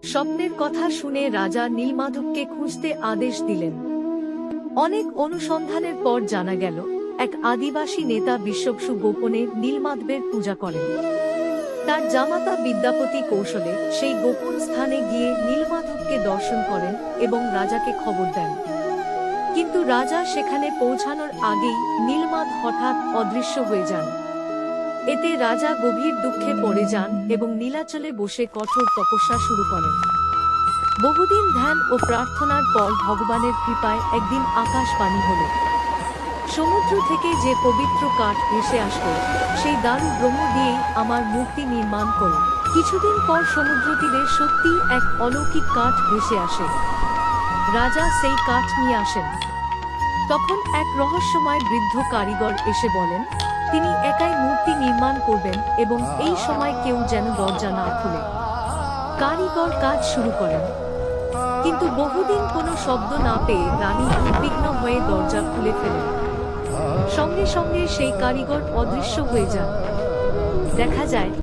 স্বপ্নের কথা শুনে রাজা নীলমাধবকে খুঁজতে আদেশ দিলেন। অনেক অনুসন্ধানের পর জানা গেল, এক আদিবাসী নেতা বিশ্ববসু গোপনে নীলমাধবের পূজা করেন। তার জামাতা বিদ্যাপতি কৌশলে সেই গোপন স্থানে গিয়ে নীলমাধবকে দর্শন করেন এবং রাজাকে খবর দেন। কিন্তু রাজা সেখানে পৌঁছানোর আগেই নীলমাধব হঠাৎ অদৃশ্য হয়ে যান। এতে রাজা গভীর দুঃখে পড়ে যান এবং নীলাচলে বসে কঠোর তপস্যা শুরু করেন। বহুদিন ধ্যান ও প্রার্থনার পর ভগবানের কৃপায় একদিন আকাশবাণী হল, সমুদ্র থেকে যে পবিত্র কাঠ ভেসে আসবে সেই দারু ব্রহ্ম দিয়েই আমার মূর্তি নির্মাণ করো। কিছুদিন পর সমুদ্র তীরে সত্যি এক অলৌকিক কাঠ ভেসে আসে। রাজা সেই কাঠ নিয়ে আসেন। তখন এক রহস্যময় বৃদ্ধ কারিগর এসে বলেন, তিনি একাই মূর্তি নির্মাণ করবেন এবং এই সময় কেউ যেন দরজা না খুলে। কারিগর কাজ শুরু করেন, কিন্তু বহুদিন কোনো শব্দ না পেয়ে রানী উদ্বিগ্ন হয়ে দরজা খুলে ফেলেন। সঙ্গে সঙ্গে সেই কারিগর অদৃশ্য হয়ে যান। দেখা যায়